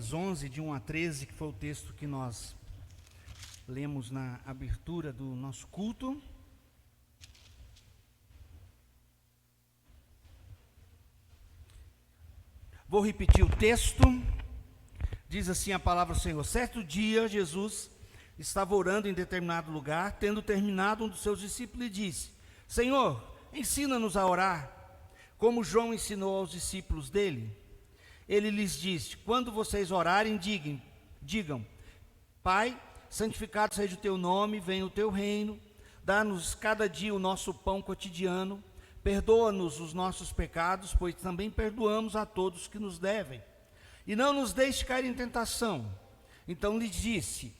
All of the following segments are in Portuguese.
Lucas 11, de 1 a 13, que foi o texto que nós lemos na abertura do nosso culto. Vou repetir o texto. Diz assim a palavra do Senhor: certo dia, Jesus estava orando em determinado lugar. Tendo terminado, um dos seus discípulos lhe disse: Senhor, ensina-nos a orar, como João ensinou aos discípulos dele. Ele lhes disse: quando vocês orarem, digam: Pai, santificado seja o teu nome, venha o teu reino, dá-nos cada dia o nosso pão cotidiano, perdoa-nos os nossos pecados, pois também perdoamos a todos que nos devem, e não nos deixe cair em tentação. Então lhes disse,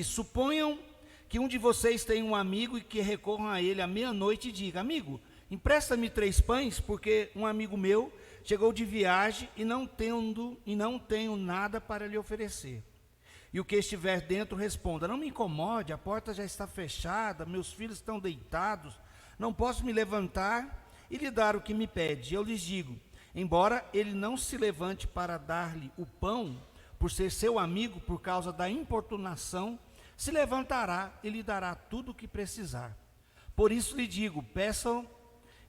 suponham que um de vocês tem um amigo e que recorram a ele à meia-noite e diga: amigo, empresta-me 3 pães, porque um amigo meu chegou de viagem e não tenho nada para lhe oferecer. E o que estiver dentro responda: não me incomode, a porta já está fechada, meus filhos estão deitados, não posso me levantar e lhe dar o que me pede. Eu lhes digo, embora ele não se levante para dar-lhe o pão, por ser seu amigo, por causa da importunação, se levantará e lhe dará tudo o que precisar. Por isso lhe digo, peçam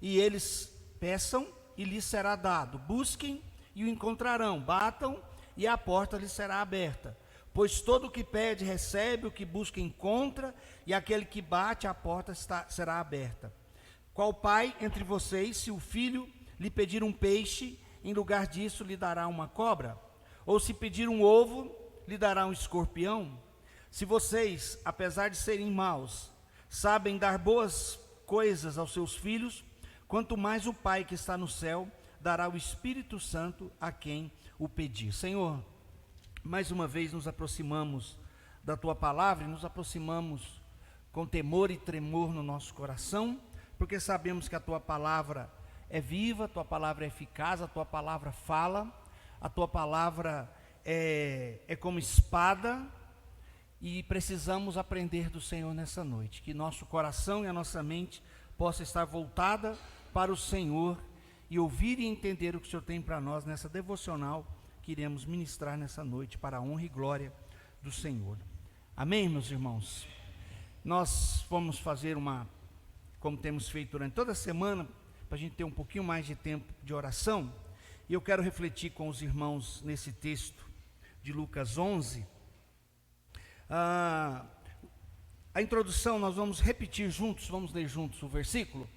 e lhes será dado, busquem e o encontrarão, batam e a porta lhes será aberta. Pois todo o que pede recebe, o que busca encontra, e aquele que bate a porta será aberta. Qual pai entre vocês, se o filho lhe pedir um peixe, em lugar disso lhe dará uma cobra? Ou se pedir um ovo, lhe dará um escorpião? Se vocês, apesar de serem maus, sabem dar boas coisas aos seus filhos, quanto mais o Pai que está no céu dará o Espírito Santo a quem o pedir. Senhor, mais uma vez nos aproximamos da Tua Palavra e nos aproximamos com temor e tremor no nosso coração, porque sabemos que a Tua Palavra é viva, a Tua Palavra é eficaz, a Tua Palavra fala, a Tua Palavra é como espada, e precisamos aprender do Senhor nessa noite, que nosso coração e a nossa mente possa estar voltada para o Senhor e ouvir e entender o que o Senhor tem para nós nessa devocional que iremos ministrar nessa noite para a honra e glória do Senhor. Amém, meus irmãos? Nós vamos fazer como temos feito durante toda a semana, para a gente ter um pouquinho mais de tempo de oração, e eu quero refletir com os irmãos nesse texto de Lucas 11. A introdução nós vamos repetir juntos, vamos ler juntos o versículo,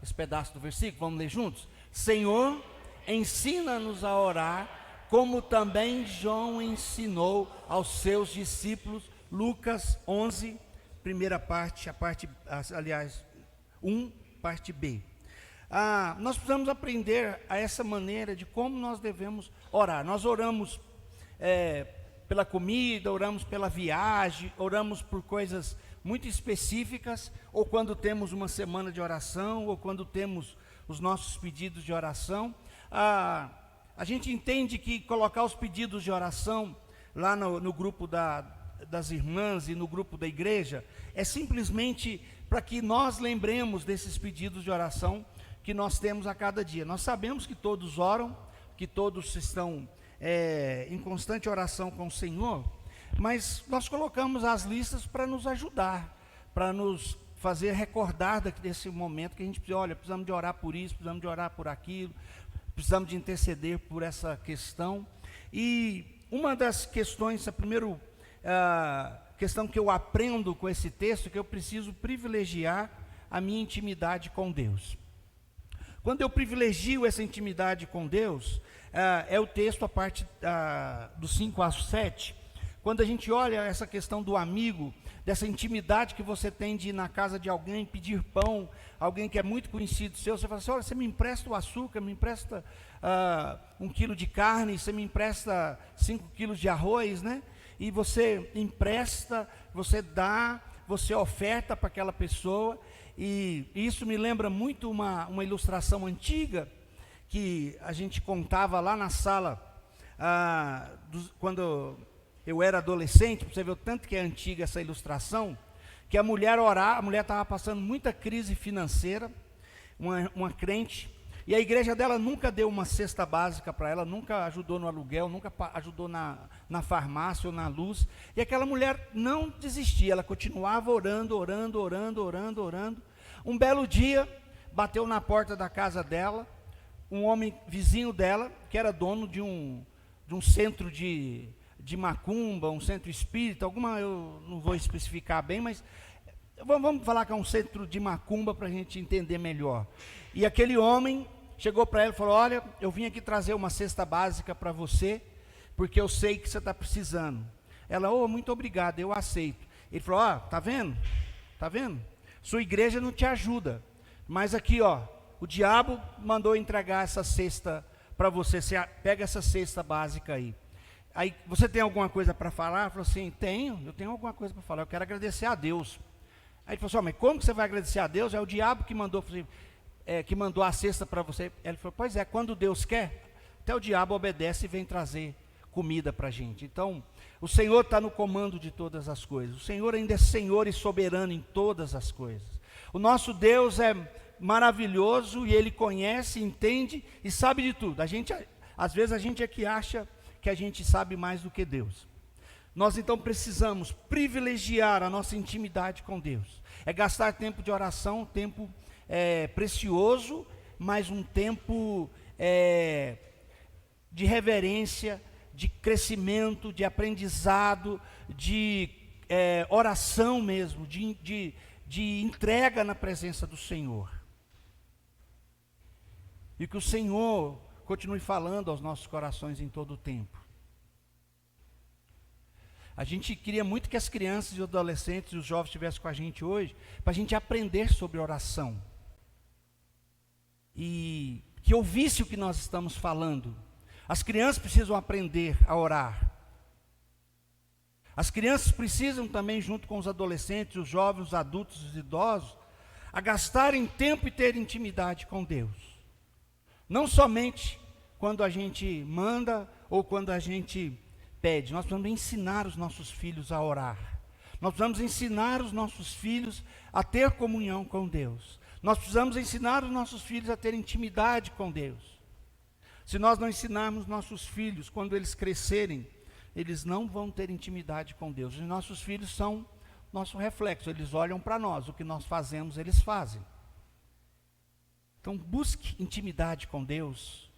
esse pedaço do versículo, vamos ler juntos. Senhor, ensina-nos a orar, como também João ensinou aos seus discípulos. Lucas 11, primeira parte, aliás, 1, parte B. Nós precisamos aprender a essa maneira de como nós devemos orar. Nós oramos pela comida, oramos pela viagem, oramos por coisas muito específicas, ou quando temos uma semana de oração, ou quando temos os nossos pedidos de oração. A gente entende que colocar os pedidos de oração lá no grupo das irmãs e no grupo da igreja é simplesmente para que nós lembremos desses pedidos de oração que nós temos a cada dia. Nós sabemos que todos oram, que todos estão em constante oração com o Senhor, mas nós colocamos as listas para nos ajudar, para nos fazer recordar desse momento que a gente precisa, olha, precisamos de orar por isso, precisamos de orar por aquilo, precisamos de interceder por essa questão. E uma das questões, a primeira questão que eu aprendo com esse texto, é que eu preciso privilegiar a minha intimidade com Deus. Quando eu privilegio essa intimidade com Deus, é o texto, a parte do 5 a 7, quando a gente olha essa questão do amigo, dessa intimidade que você tem de ir na casa de alguém, pedir pão, alguém que é muito conhecido seu, você fala assim, olha, você me empresta o açúcar, me empresta 1 quilo de carne, você me empresta 5 quilos de arroz, né? E você empresta, você dá, você oferta para aquela pessoa, e isso me lembra muito uma ilustração antiga, que a gente contava lá na sala, quando eu era adolescente, para você ver o tanto que é antiga essa ilustração, que a mulher estava passando muita crise financeira, uma crente, E a igreja dela nunca deu uma cesta básica para ela, nunca ajudou no aluguel, nunca ajudou na farmácia ou na luz. E aquela mulher não desistia, ela continuava orando, orando, orando, orando, orando. Um belo dia, bateu na porta da casa dela, um homem vizinho dela, que era dono de um centro de macumba, um centro espírita, eu não vou especificar bem, mas vamos falar que é um centro de macumba para a gente entender melhor. E aquele homem chegou para ela e falou: olha, eu vim aqui trazer uma cesta básica para você, porque eu sei que você está precisando. Ela: muito obrigado, eu aceito. Ele falou: tá vendo? Tá vendo? Sua igreja não te ajuda, mas aqui, o diabo mandou entregar essa cesta para você. Você pega essa cesta básica aí. Aí, você tem alguma coisa para falar? Ela falou assim: eu tenho alguma coisa para falar, eu quero agradecer a Deus. Aí ele falou assim: mas como que você vai agradecer a Deus? É o diabo que mandou a cesta para você. Ele falou: pois é, quando Deus quer, até o diabo obedece e vem trazer comida para a gente. Então, o Senhor está no comando de todas as coisas. O Senhor ainda é Senhor e soberano em todas as coisas. O nosso Deus é maravilhoso e Ele conhece, entende e sabe de tudo. Às vezes a gente é que acha que a gente sabe mais do que Deus. Nós então precisamos privilegiar a nossa intimidade com Deus. É gastar tempo de oração, tempo precioso, mas um tempo de reverência, de crescimento, de aprendizado, de oração mesmo, de entrega na presença do Senhor. E que o Senhor continue falando aos nossos corações em todo o tempo. A gente queria muito que as crianças e os adolescentes e os jovens estivessem com a gente hoje, para a gente aprender sobre oração. E que ouvisse o que nós estamos falando. As crianças precisam aprender a orar. As crianças precisam também, junto com os adolescentes, os jovens, os adultos, os idosos, a gastarem tempo e ter intimidade com Deus. Não somente quando a gente manda ou quando a gente pede. Nós precisamos ensinar os nossos filhos a orar. Nós precisamos ensinar os nossos filhos a ter comunhão com Deus. Nós precisamos ensinar os nossos filhos a ter intimidade com Deus. Se nós não ensinarmos nossos filhos, quando eles crescerem, eles não vão ter intimidade com Deus. Os nossos filhos são nosso reflexo, eles olham para nós, o que nós fazemos, eles fazem. Então busque intimidade com Deus,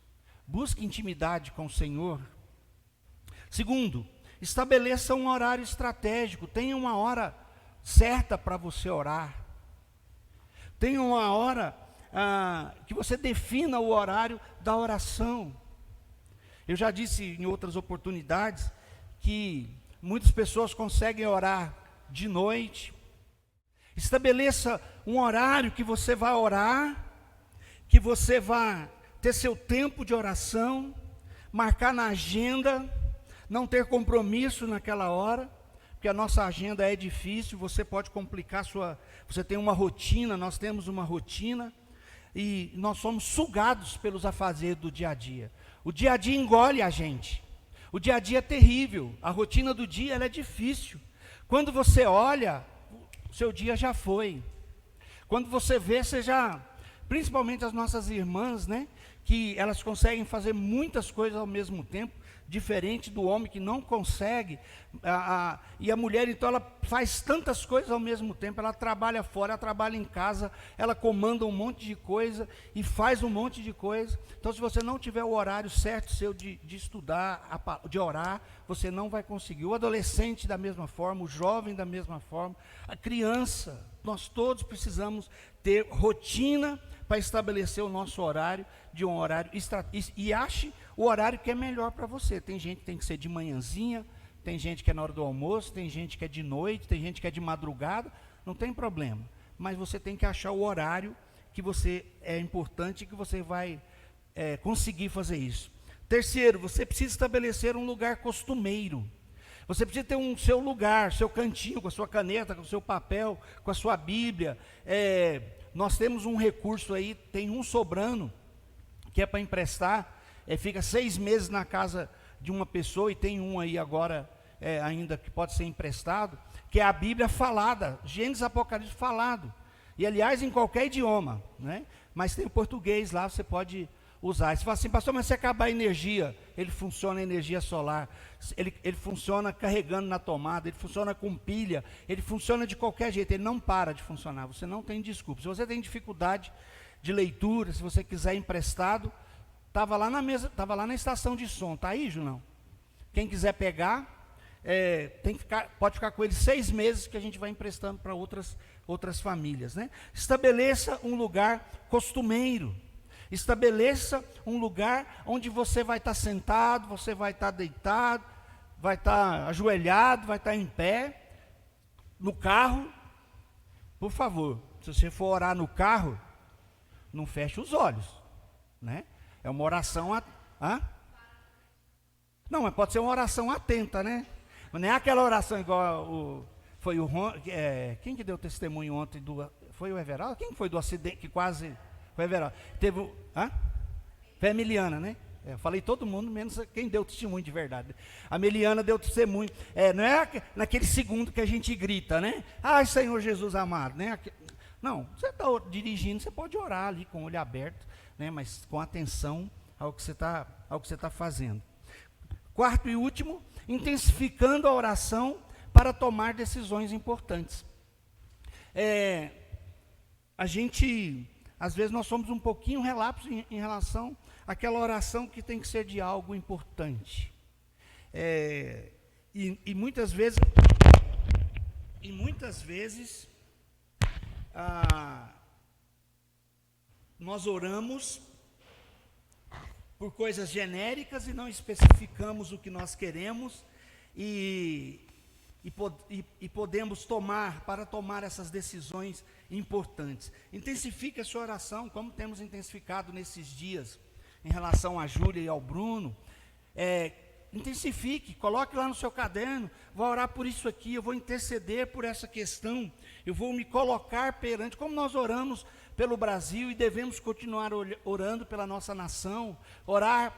busque intimidade com o Senhor. Segundo, estabeleça um horário estratégico, tenha uma hora certa para você orar. Tenha uma hora que você defina o horário da oração. Eu já disse em outras oportunidades que muitas pessoas conseguem orar de noite. Estabeleça um horário que você vai orar, que você vai ter seu tempo de oração, marcar na agenda, não ter compromisso naquela hora, porque a nossa agenda é difícil, você pode complicar você tem uma rotina, nós temos uma rotina, e nós somos sugados pelos afazeres do dia a dia. O dia a dia engole a gente. O dia a dia é terrível. A rotina do dia ela é difícil. Quando você olha, o seu dia já foi. Quando você vê, principalmente as nossas irmãs, né, que elas conseguem fazer muitas coisas ao mesmo tempo, diferente do homem que não consegue, e a mulher então ela faz tantas coisas ao mesmo tempo, ela trabalha fora, ela trabalha em casa, ela comanda um monte de coisa e faz um monte de coisa. Então se você não tiver o horário certo seu de estudar, de orar, você não vai conseguir. O adolescente da mesma forma, o jovem da mesma forma, a criança, nós todos precisamos ter rotina para estabelecer o nosso horário, de um horário e ache o horário que é melhor para você. Tem gente que tem que ser de manhãzinha, tem gente que é na hora do almoço, tem gente que é de noite, tem gente que é de madrugada, não tem problema. Mas você tem que achar o horário que você é importante e que você vai conseguir fazer isso. Terceiro, você precisa estabelecer um lugar costumeiro. Você precisa ter seu lugar, seu cantinho, com a sua caneta, com o seu papel, com a sua Bíblia. Nós temos um recurso aí, tem um sobrando, que é para emprestar, fica 6 meses na casa de uma pessoa, e tem um aí agora ainda que pode ser emprestado, que é a Bíblia falada, Gênesis, Apocalipse falado, e aliás em qualquer idioma, né? mas tem o português lá, você pode usar. Você fala assim, pastor, mas se acabar a energia, ele funciona a energia solar, ele funciona carregando na tomada, ele funciona com pilha, ele funciona de qualquer jeito, ele não para de funcionar, você não tem desculpa. Se você tem dificuldade de leitura, se você quiser emprestado, estava lá na mesa, estava lá na estação de som, está aí, Junão? Quem quiser pegar, pode ficar com ele 6 meses, que a gente vai emprestando para outras famílias, né? Estabeleça um lugar costumeiro, estabeleça um lugar onde você vai estar sentado, você vai estar deitado, vai estar ajoelhado, vai estar em pé, no carro. Por favor, se você for orar no carro, não feche os olhos, né? É uma oração, não, mas pode ser uma oração atenta, né? Mas não é aquela oração igual foi o quem que deu testemunho ontem foi o Everaldo? Quem foi do acidente que quase foi o Everaldo? Teve foi a Emiliana, né? Eu falei todo mundo, menos quem deu testemunho de verdade. A Emiliana deu testemunho. Não é naquele segundo que a gente grita, né? Ai, Senhor Jesus amado, né? Não, você está dirigindo, você pode orar ali com o olho aberto, né? Mas com atenção ao que você está fazendo. Quarto e último, intensificando a oração para tomar decisões importantes. Às vezes nós somos um pouquinho relapsos em relação àquela oração que tem que ser de algo importante. E muitas vezes nós oramos por coisas genéricas e não especificamos o que nós queremos e podemos para tomar essas decisões importantes. Intensifique a sua oração, como temos intensificado nesses dias, em relação a Júlia e ao Bruno. Intensifique, coloque lá no seu caderno, vou orar por isso aqui, eu vou interceder por essa questão, eu vou me colocar perante, como nós oramos pelo Brasil e devemos continuar orando pela nossa nação, orar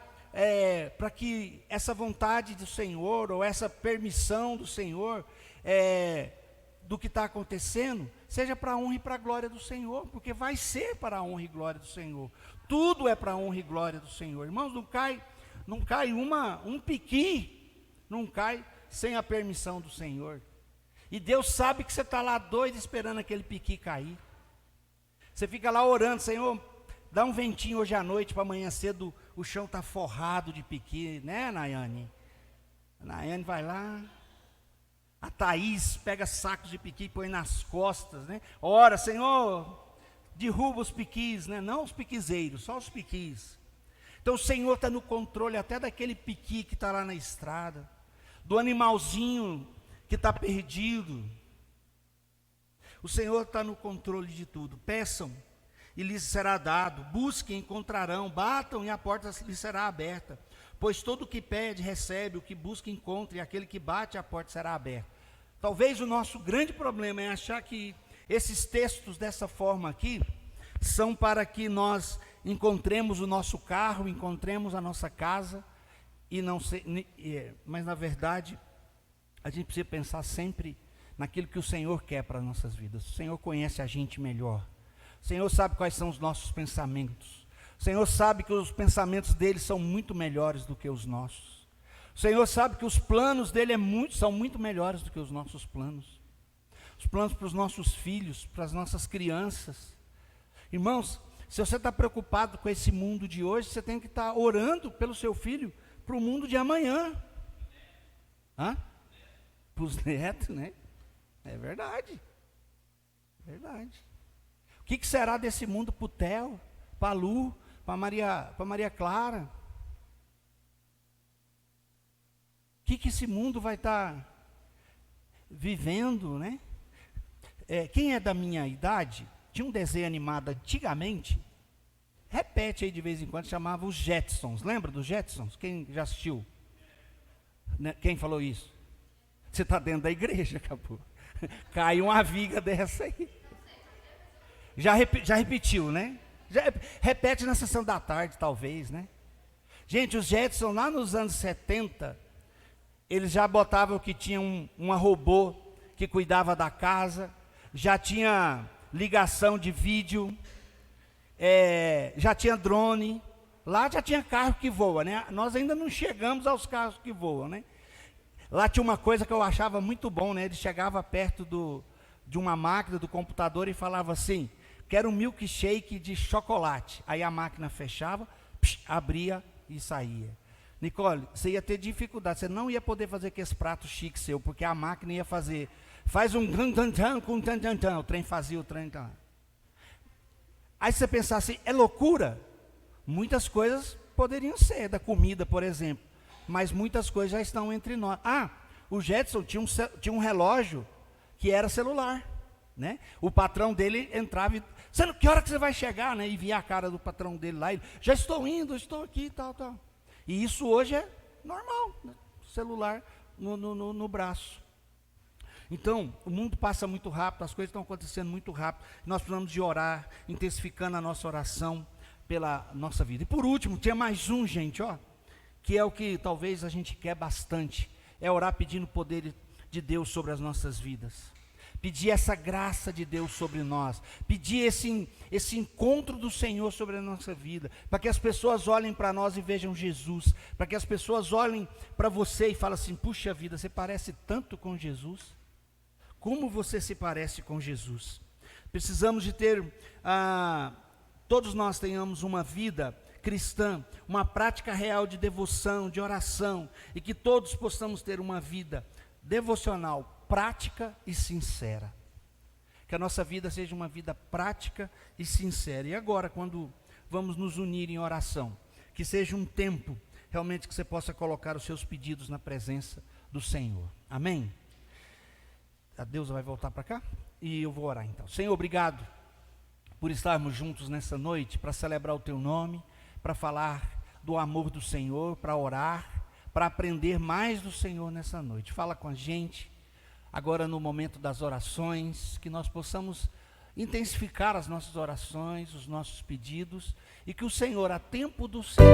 para que essa vontade do Senhor, ou essa permissão do Senhor, do que está acontecendo, seja para a honra e para a glória do Senhor, porque vai ser para a honra e glória do Senhor, tudo é para a honra e glória do Senhor. Irmãos, não cai um piqui, não cai sem a permissão do Senhor, e Deus sabe que você está lá doido esperando aquele piqui cair, você fica lá orando, Senhor, dá um ventinho hoje à noite, para amanhã cedo o chão está forrado de piqui, né, Nayane? A Nayane vai lá, a Thaís pega sacos de piqui e põe nas costas, né? Ora, Senhor, derruba os piquis, né? Não os piquizeiros, só os piquis. Então o Senhor está no controle até daquele piqui que está lá na estrada, do animalzinho que está perdido. O Senhor está no controle de tudo. Peçam e lhes será dado, busquem e encontrarão, batam e a porta lhes será aberta. Pois todo o que pede recebe, o que busca encontra, e aquele que bate a porta será aberta. Talvez o nosso grande problema é achar que esses textos dessa forma aqui são para que nós encontremos o nosso carro, encontremos a nossa casa, mas na verdade a gente precisa pensar sempre naquilo que o Senhor quer para as nossas vidas. O Senhor conhece a gente melhor, o Senhor sabe quais são os nossos pensamentos, o Senhor sabe que os pensamentos dele são muito melhores do que os nossos, o Senhor sabe que os planos dele são muito melhores do que os nossos planos, os planos para os nossos filhos, para as nossas crianças. Irmãos, se você está preocupado com esse mundo de hoje, você tem que estar orando pelo seu filho, para o mundo de amanhã. Para os netos, né? É verdade. O que será desse mundo para o Theo, para a Lu, para Maria Clara? O que esse mundo vai estar vivendo, né? Quem é da minha idade, tinha um desenho animado antigamente, repete aí de vez em quando, chamava os Jetsons. Lembra dos Jetsons? Quem já assistiu? Quem falou isso? Você está dentro da igreja, acabou. Cai uma viga dessa aí. Já repetiu, né? Repete na sessão da tarde, talvez, né? Gente, os Jetsons lá nos anos 70, eles já botavam que tinha uma robô que cuidava da casa, já tinha ligação de vídeo, já tinha drone, lá já tinha carro que voa, né? Nós ainda não chegamos aos carros que voam, né? Lá tinha uma coisa que eu achava muito bom, né? Ele chegava perto de uma máquina do computador e falava assim: quero um milkshake de chocolate. Aí a máquina fechava, abria e saía. Nicole, você ia ter dificuldade, você não ia poder fazer aquele prato chique seu, porque a máquina ia fazer, faz um tan com tan, o trem fazia o trem. Aí você pensar assim, é loucura? Muitas coisas poderiam ser, da comida, por exemplo, mas muitas coisas já estão entre nós. O Jetson tinha um relógio que era celular, né? O patrão dele entrava e, que hora que você vai chegar, né? E via a cara do patrão dele lá, ele, já estou indo, estou aqui, tal. E isso hoje é normal, né? Celular no braço. Então, o mundo passa muito rápido, as coisas estão acontecendo muito rápido, nós precisamos de orar, intensificando a nossa oração pela nossa vida. E por último, tinha mais um, gente, que é o que talvez a gente quer bastante, é orar pedindo o poder de Deus sobre as nossas vidas. Pedir essa graça de Deus sobre nós, pedir esse encontro do Senhor sobre a nossa vida, para que as pessoas olhem para nós e vejam Jesus, para que as pessoas olhem para você e falem assim: puxa vida, você parece tanto com Jesus. Como você se parece com Jesus? Precisamos de ter, todos nós tenhamos uma vida cristã, uma prática real de devoção, de oração, e que todos possamos ter uma vida devocional, prática e sincera. Que a nossa vida seja uma vida prática e sincera. E agora, quando vamos nos unir em oração, que seja um tempo realmente que você possa colocar os seus pedidos na presença do Senhor. Amém? A Deus vai voltar para cá? E eu vou orar então. Senhor, obrigado por estarmos juntos nessa noite, para celebrar o Teu nome, para falar do amor do Senhor, para orar, para aprender mais do Senhor nessa noite. Fala com a gente, agora no momento das orações, que nós possamos intensificar as nossas orações, os nossos pedidos, e que o Senhor, a tempo do Senhor,